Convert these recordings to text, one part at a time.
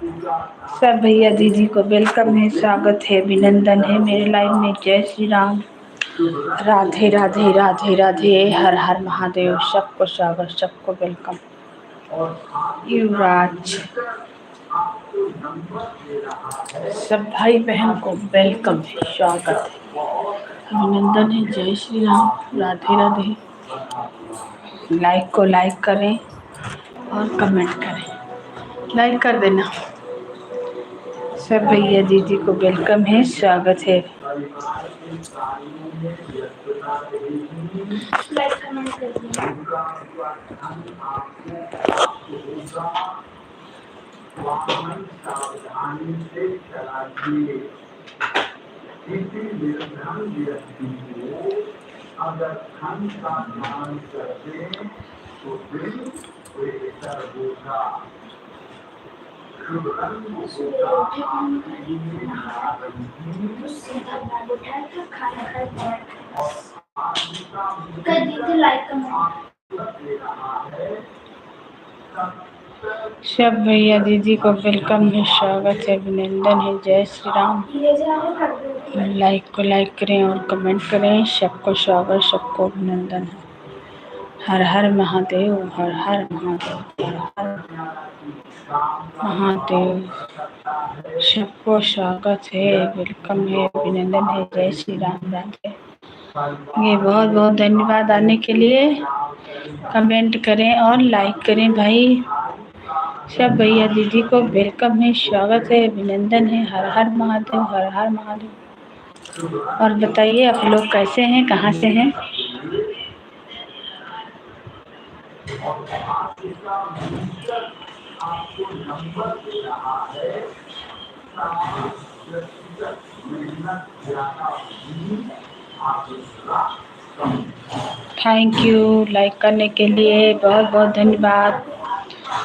सब भैया दीदी को वेलकम है, स्वागत है, अभिनंदन है मेरे लाइव में। जय श्री राम, राधे राधे राधे राधे, हर हर महादेव। सबको स्वागत, सबको वेलकम। युवराज, सब भाई बहन को वेलकम है, स्वागत है, अभिनंदन है। जय श्री राम, राधे राधे। लाइक को लाइक करें और कमेंट करें, लाइक कर देना। सब भैया दीदी को वेलकम है, स्वागत है। अगर धन का ध्यान करते तो दिल बेहतर होगा। सब भैया दीदी को वेलकम है, स्वागत है, अभिनंदन है। जय श्री राम। लाइक को लाइक करें और कमेंट करें। सबको स्वागत, सबको अभिनंदन है। हर हर महादेव, हर हर महादेव, हर हर महादेव। सबको स्वागत है, वेलकम है, अभिनंदन है। जय श्री राम, राधे। ये बहुत बहुत धन्यवाद आने के लिए। कमेंट करें और लाइक करें भाई। सब भैया दीदी को वेलकम है, स्वागत है, अभिनंदन है। हर हर महादेव, हर हर महादेव। और बताइए आप लोग कैसे हैं, कहाँ से हैं? थैंक यू लाइक करने के लिए, बहुत बहुत धन्यवाद।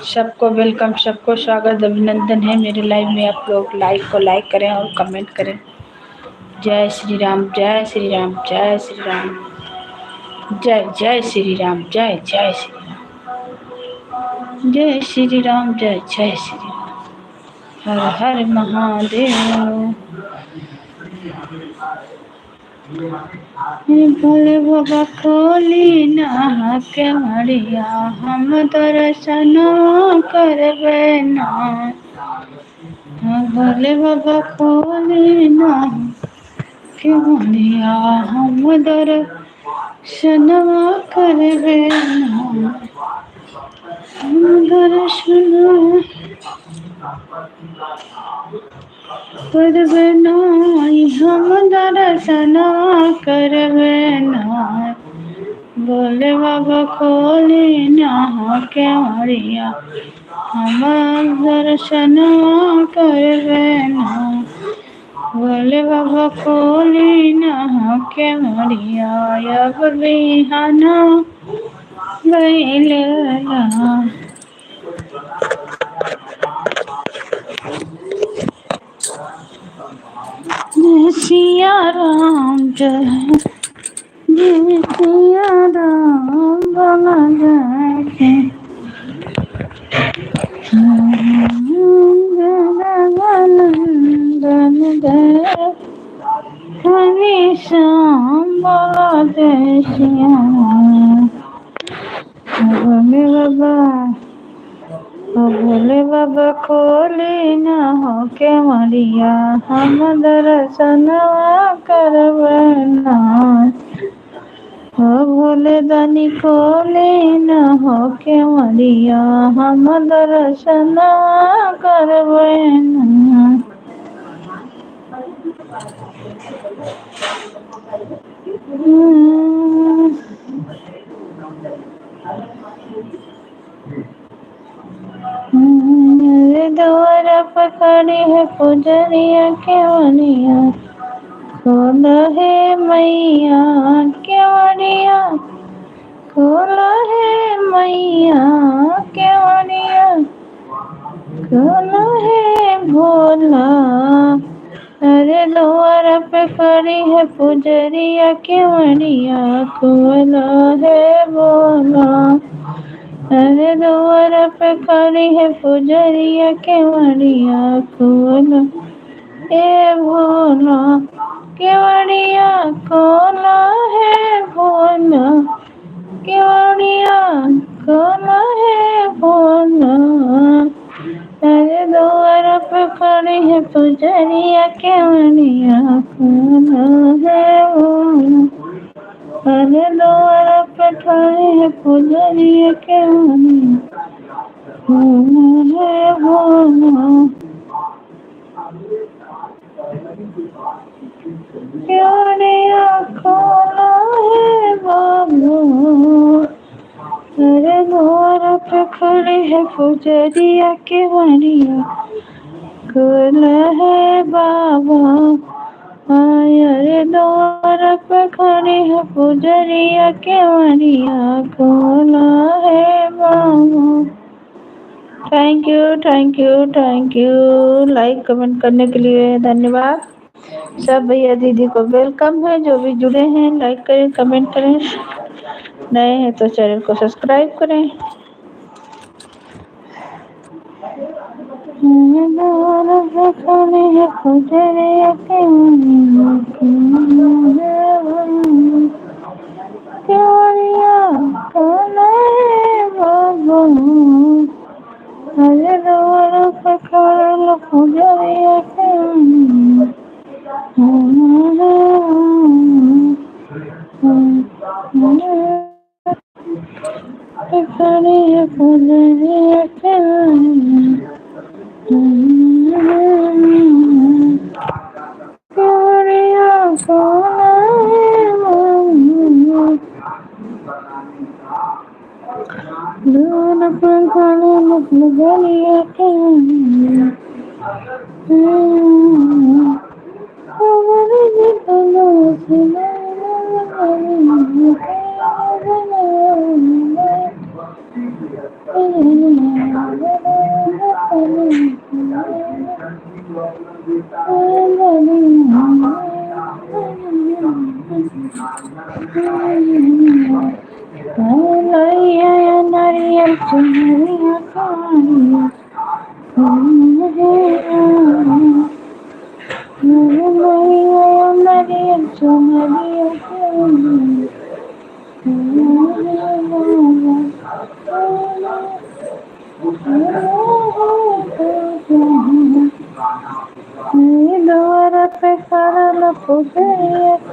सबको वेलकम, सबको स्वागत, अभिनंदन है मेरे लाइव में। आप लोग लाइक को लाइक करें और कमेंट करें। जय श्री राम, जय श्री राम, जय श्री राम, जय जय श्री राम, जय जय श्री राम, जय श्री राम, जय जय श्री राम, हर हर महादेव। भोले बाबा खोली ना के मरिया, हम दर्शन करबे ना। भोले बाबा खोली ना के मरिया, हम दर्शन करबे ना। हम दर्शन करबे ना, हम दर्शन करबे ना। भोले बाबा खोली ना के मरिया, हम दर्शन करबे ना। भोले बाबा खोली ना के मरिया, अब बिहाना बैलेला। जय सिया राम, जय जय सिया राम, बाबा जय नंदन जय हरि श्याम, बाबा जय श्याम। भोले बाबा, भोले बाबा खोली ना हो के मरिया, हम दर्शन करबे ना। हो भोले दानी खोली ना हो के मरिया, हम दर्शन करबे ना। द्वारा पकड़ी है पुजरिया के मरिया, खोल है मैया के मरिया, खोल है मैया के मरिया, खोल है भोला। अरे द्वारा पे खड़ी है पुजरिया के मरिया, खोल है भोला। अरे द्वार पे खड़ी है पुजरिया केवड़िया खोलो ए भोला, केवड़िया खोला है भोला, केवड़िया खोला है भोला। अरे द्वार पे खड़ी है पुजरिया केवड़िया खोला है भोला। अरे द्वार पे खड़ी है पुजरिया केवड़िया खोला है भोला। केवड़िया खोला है बाबू। अरे द्वार पे खड़ी है पुजरिया केवड़िया खोला है बाबा। अरे द्वार पे खड़ी है पुजरिया केवड़िया खोला है बाबा। Thank you thank you thank you. Like comment करने के लिए धन्यवाद। सब भैया दीदी को वेलकम है। जो भी जुड़े हैं लाइक करें कमेंट करें, नए हैं तो चैनल को सब्सक्राइब करें। द्वार पे खड़ा पुजरिया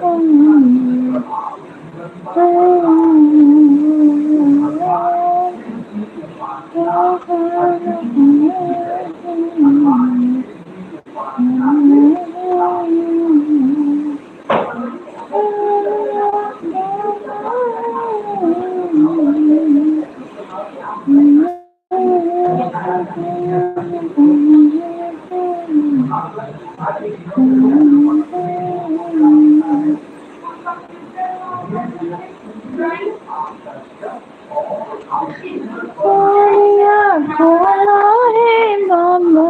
खोला है बाबा।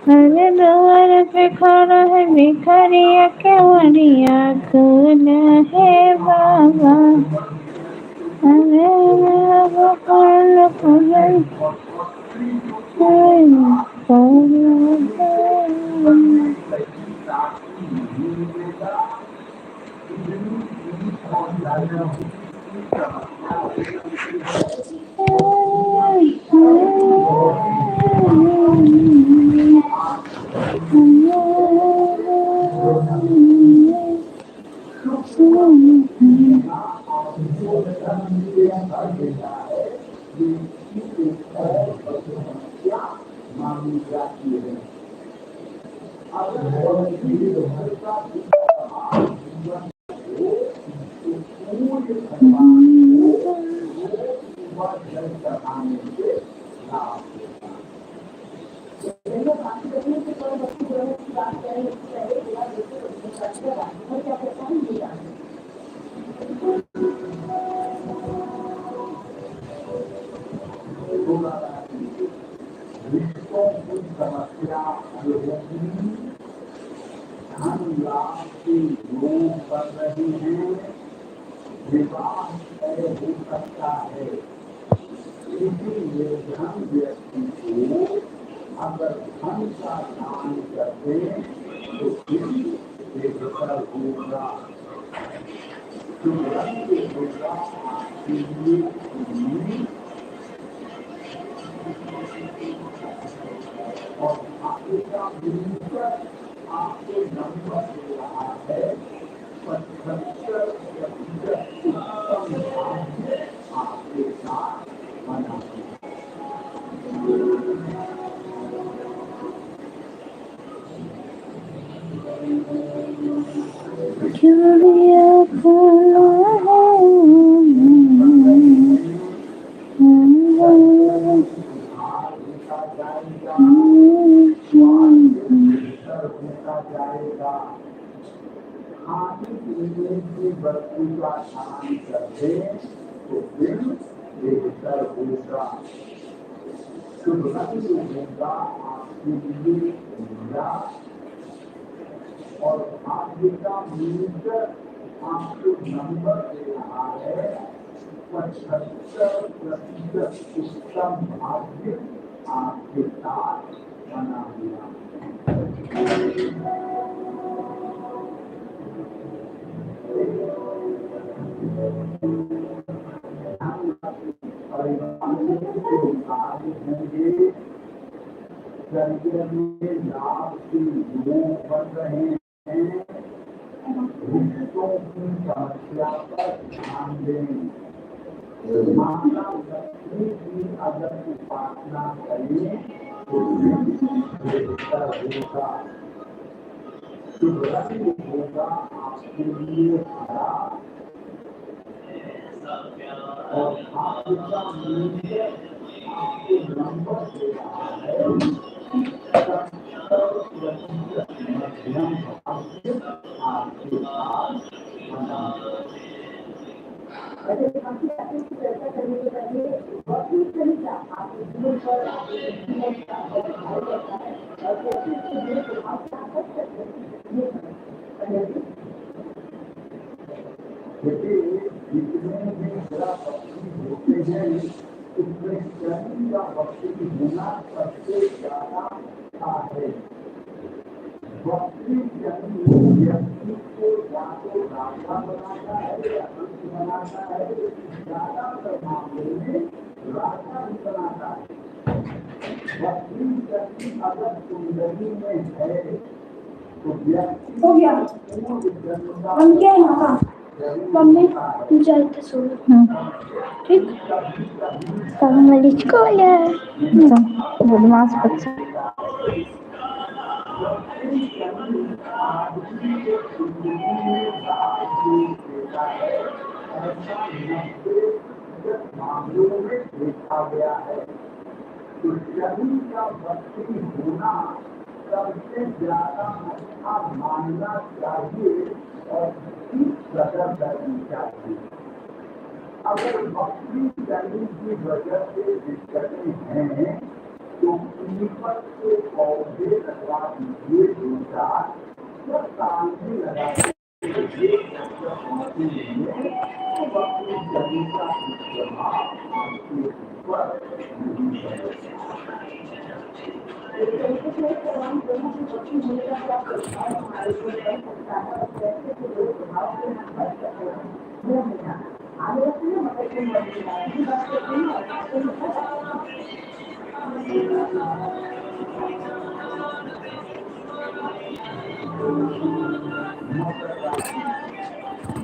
अरे द्वार पे खड़ा है भिखारिया केवड़िया खोला है बाबा। अरे गोपाल पुजन विवाह तय हो सकता है। इसीलिए धन व्यक्ति को अगर धन का दान करते तो फिर बेहतर होगा। शुभ रंग होगा आपके लिए उम्मीद और भाग्य का मिलकर आपको नंबर दे रहा है 75% उत्तम भाग्य आपके साथ बना है। जाएगा खाने पीने की वस्तु का दान करते तो फिर बेहतर होगा। शुभ रंग होगा आपके लिए नीला और भाग्य का मिलकर आपको नंबर दे रहा है 75% उत्तम भाग्य आपके साथ बना हुआ। लाभ के लोग बन रहे हैं। रिश्तों की समस्या पर ध्यान दें। माता लक्ष्मी की अगर उपासना करें तो बेहतर होगा। शुभ रंग होगा आपके लिए हरा और आपका मूल्य आपको नंबर दे रहा है 70% मध्यम भाग्य आपके पास बना। चर्चा करने के पहले वक्त तरीका आपके जीवन पर और कैसे इसके बुरे प्रभाव से आप बच सकते हैं। जितने भी बड़ा पक्षी होते हैं उसमें शनि का पक्षी होना सबसे ज्यादा है। पक्षी शनि व्यक्ति को या तो राजा बनाता है या अंत बनाता है। ज्यादातर मामले में राजा ही बनाता है। पक्षी शनि अगर कुंडली में है तो व्यक्ति हो गया हम क्या यहाँ मम्मी जाते सो ठीक कमली स्कूल बदमाश बच्चा मामलों में देखा गया है। तो शनि का भक्ति होना सबसे ज्यादा अच्छा मानना चाहिए और कदर करनी चाहिए। अगर भक्ति शनि की वजह से दिक्कतें हैं तो पीपल के पौधे लगवा दीजिए 2-4 जब काम भी लगा भक्ति शनि का प्रभाव आपके ऊपर नहीं पड़ेगा।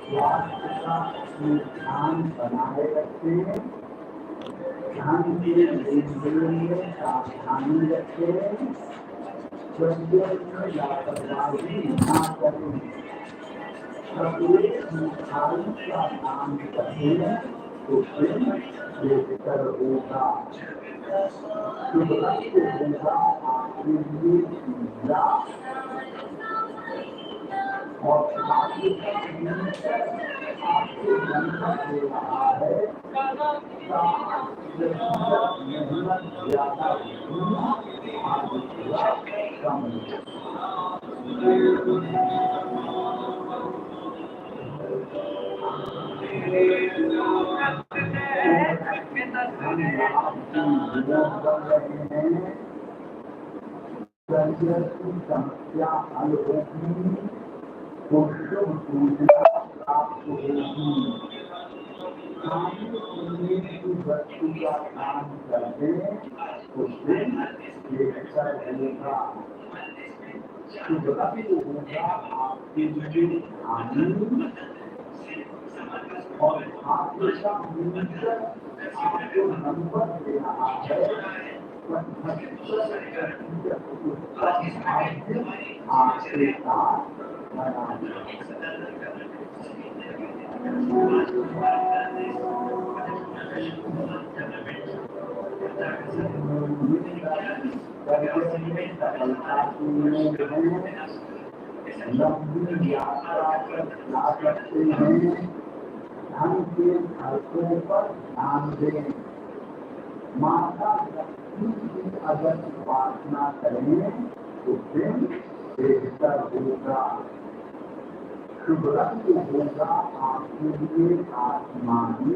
स्वास्थ्य का ध्यान बनाए रखें। ध्यान के लेन-देन में सावधानी रखें। शब्दों में लापरवाही न करें। प्रत्येक मिठाई का दान करें तो फिर बेहतर होगा। शुभ रंग होगा आपके लिए पीला और भाग्य का मिलकर आपको नंबर दे रहा है 60% मेहनत ज्यादा होगी आपको कम। समस्या हल होगी तो शुभ सूचना प्राप्त होगी। खाने पीने की वस्तु का काम करते तो दिन बेहतर होगा। शुभ रंग होगा आपके लिए हानि और आपके का मिलकर आपको नंबर दे रहा है। 75% उत्तम भाग्य आपके साथ बना है। सफलता की उम्मीद है। लंबी यात्रा पर जा सकते हैं। धन के खर्चों पर ध्यान दें। माता लक्ष्मी की अगर उपासना करें तो दिन बेहतर होगा। शुभ रंग होगा आपके लिए आसमानी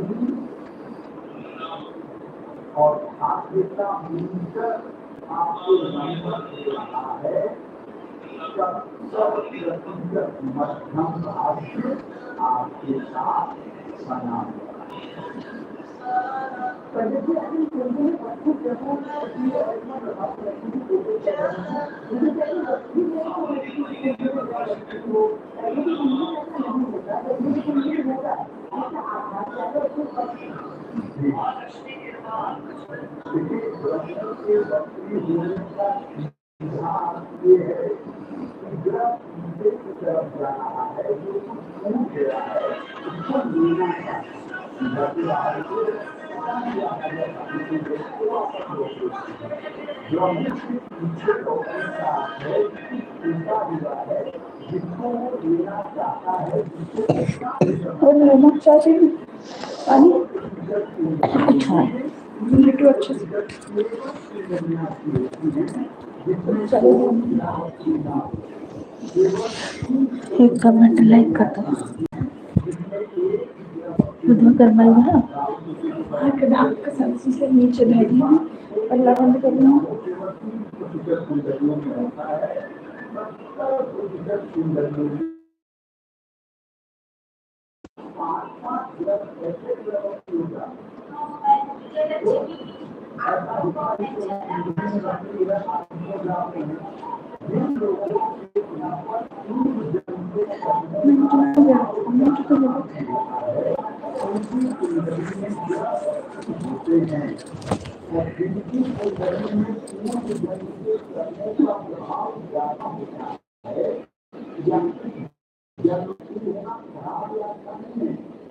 और भाग्य का मिलकर आपको नंबर दे रहा है। 70% मध्यम भाग्य आपके साथ बना हुआ। ये है कि ग्रह की तरफ जा रहा है, जो कुछ छूट गया है उसको लेना चाहिए। जो पीछे है जिसको वो लेना चाहता है, और लेना चाहते हैं पानी अच्छा अच्छे से एक कमेंट लाइक कर दो। उधर करवाई है ढाक के सब्जी से नीचे धरी और बंद करना।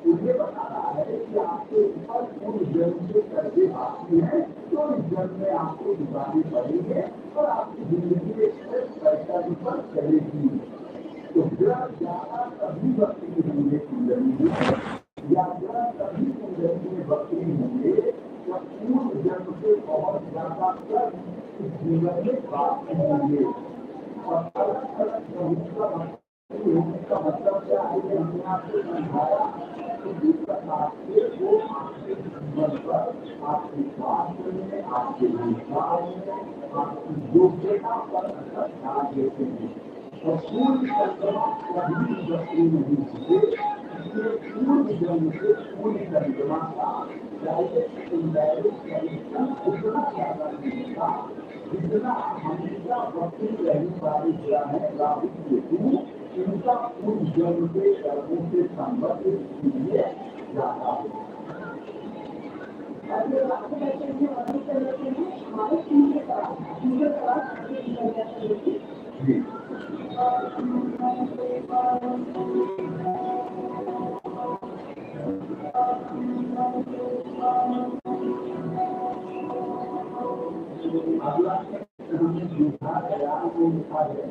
मुझे बता रहा है कि आपके ऊपर पूर्व जन्म से कर्जे बाकी है, तो इस जन्म में आपको दिवाली पड़ेगी और आपकी जिंदगी में पैसा भी पर चलेगी। तो ग्रह ज्यादा कभी बकरी होंगे कुंडली में, या ग्रह कभी कुंडली में बकरी होंगे या पूर्व जन्म से बहुत ज्यादा कर्ज इस जीवन में बाकी होंगे। और अलग अलग का मतलब क्या है कि हमने आपको समझाया तो जिस प्रकार से वो आपके जीवन पर, आपके स्वास्थ्य में, आपके विश्वास में, आपकी योग्यता पर असर डाल देते हैं। और पूर्ण चंद्रमा कभी बकरी नहीं होते, इसलिए पूर्ण जन्म से पूर्ण चंद्रमा का डायरेक्ट इनडायरेक्ट कनेक्शन उतना ज्यादा नहीं था जितना हमेशा बकरी रहने वाले ग्रह है राहु केतु, इनका पूर्ण जन्म के कर्मों से संबंधित इसलिए ज्यादा है। अगला विभागयान में लिखा है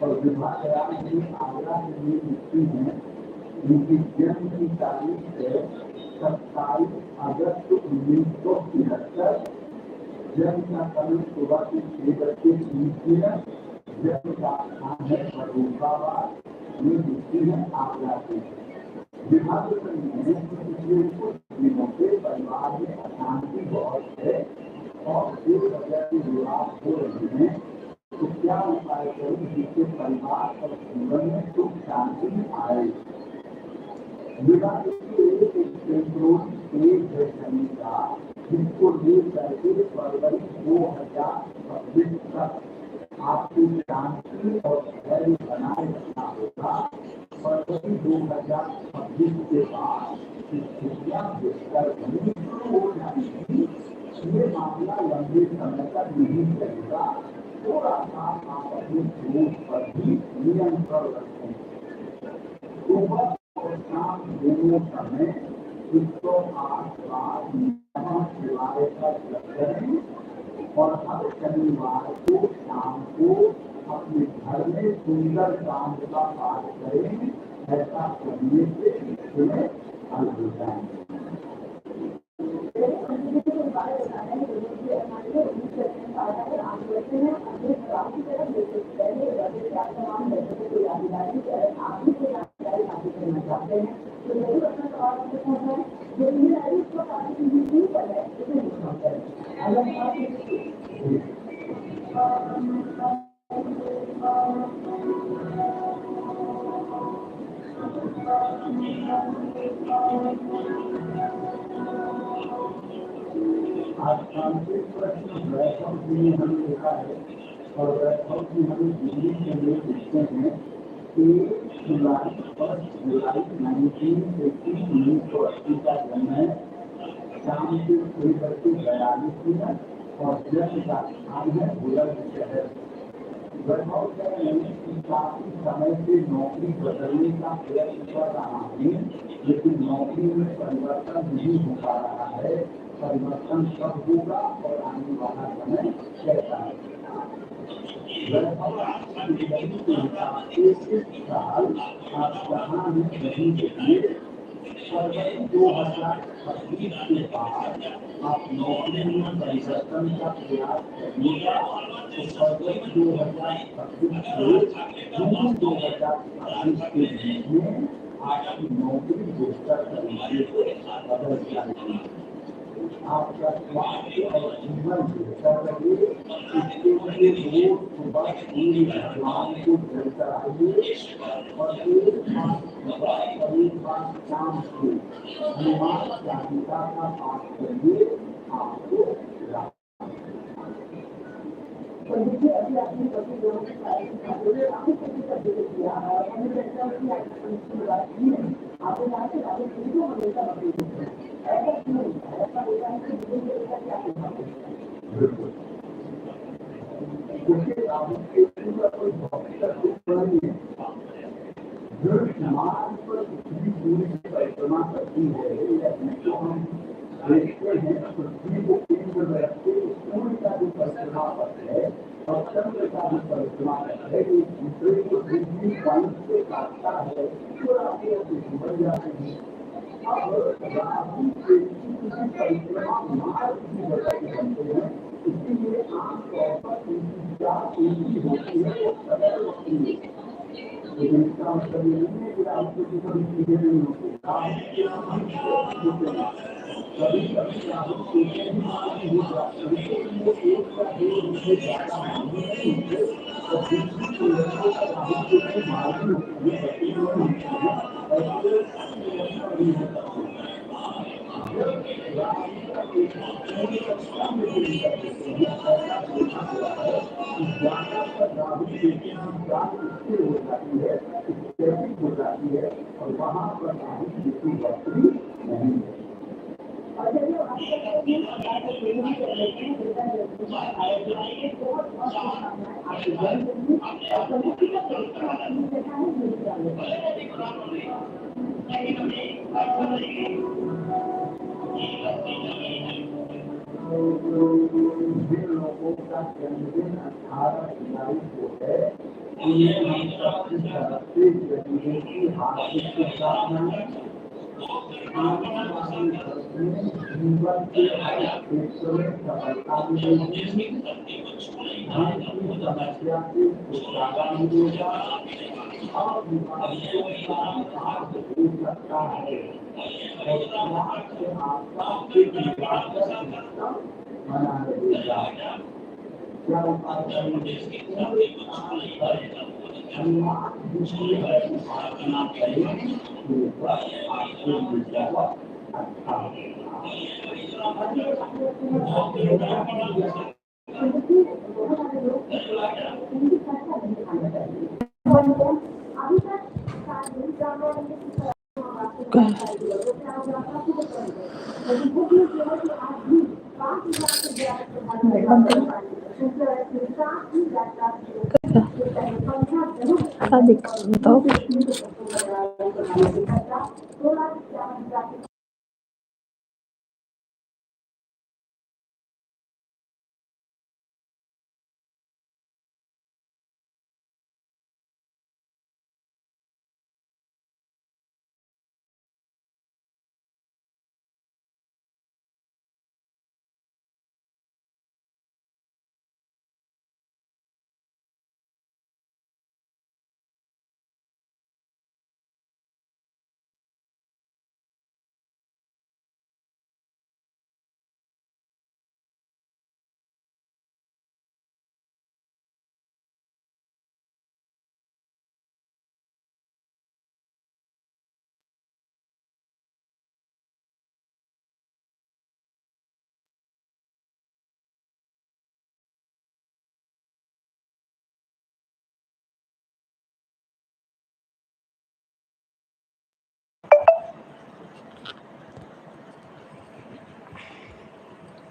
और विभागयान में आगरा के लिए लिखती है। उनकी जन्म की तारीख है 27 अगस्त 1973। जन्म का समय सुबह के 6:30। जन्म का स्थान है फर्रुखाबाद, ये लिखती है आगरा से। विभाग में पिछले कुछ दिनों से परिवार में अशांति बहुत परिवार और जीवन में सुख शांति आए। विवाह एक टेम्पोररी स्टेज है शनि का, जिसको लेकर के फरवरी 2026 तक आपको शांति और धैर्य बनाए रखना होगा। फरवरी 2026 के बाद स्थितियां बेहतर होनी शुरू हो जाएंगी। ये मामला लंबे समय तक नहीं चलेगा। थोड़ा सा आप अपने क्रोध पर भी नियंत्रण रखें। सुबह और शाम दोनों समय 108 बार नमः शिवाय का जप करें और हर शनिवार को शाम को अपने घर में सुंदर काम का पाठ करें। ऐसा करने से इसमें हल हो जाएंगे। आज तांत्रिक प्रश्न वैभव जी ने हमें लिखा है और वैभव जी हमें दिल्ली के लिए लिखते हैं कि जुलाई 1980 का जन्म है। शाम के 6:42 और जन्म का स्थान है बुलंदशहर। वैभव कह रहे हैं कि काफी समय से नौकरी बदलने का प्रयत्न कर रहा हूँ, लेकिन नौकरी में परिवर्तन नहीं हो पा रहा है। परिवर्तन कब होगा और आने वाला समय कैसा है? वैभव इस साल आप जहाँ में नहीं देखिए, फरवरी 2026 के बाद आप नौकरी में परिवर्तन का प्रयास करिएगा। तो फरवरी 2026 से जून 2026 के बीच में आपकी नौकरी बेहतर तरीके से बदल जाएगी। आपका स्वास्थ्य और जीवन बेहतर रहे, इसके लिए रोज सुबह सूर्य भगवान को जल चढ़ाइए और एक बार सुबह और एक बार शाम को हनुमान चालीसा का पाठ करिए। आपको देखिए अभी आपने पति दोनों के साथ आपको किसी का जिक्र किया और हमें लगता है कि बात की है आपको यहाँ से आपको क्यों हमेशा ऐसा क्यों ऐसा होता है कि क्या होगा? क्योंकि आपके कोई डॉक्टर नहीं है जो समाज पर इतनी दूरी की परिक्रमा करती है, तो हम देखते हैं पृथ्वी को केंद्र में रखते सूर्य का जो परिक्रमा करते हैं और चंद्र का जो परिक्रमा करते हैं, एक दूसरे को पृथ्वी पॉइंट से काटता है तो आपके बन जाते हैं। अब राहु के किसी परिक्रमा मार्ग की वजह से बनते हैं, इसीलिए आमतौर पर उनकी चार उनकी होती है वो सदैव होती है। लेकिन इसका मतलब ये नहीं है कि आपको कभी चीजें नहीं होती। कभी कभी राहु सोचते हैं एक या दो रुपये ज्यादा मालूम नहीं होते और दूसरी को लड़कों का राहु सोचते मालूम होती है, ऐसे नहीं हो सकते। और वहाँ पर राहु की बढ़ती नहीं है। जिन लोगों का जन्मदिन 18 जुलाई को है, उन्हें हम सबकी तरफ से जन्मदिन हार्दिक शुभकामनाएं। आने वाले वर्ष में जीवन के हर क्षेत्र में सफलता मिलेगी, धन की समस्या से छुटकारा मिलेगा, अविवाहितों का विवाह हो सकता है और स्वास्थ्य आपका बना रहेगा। क्या उपाय करेंगे? हनुमान जी की प्रार्थना करें तो बस आपको मिल जाएगा। अच्छा क्या दिक्कत बताओ।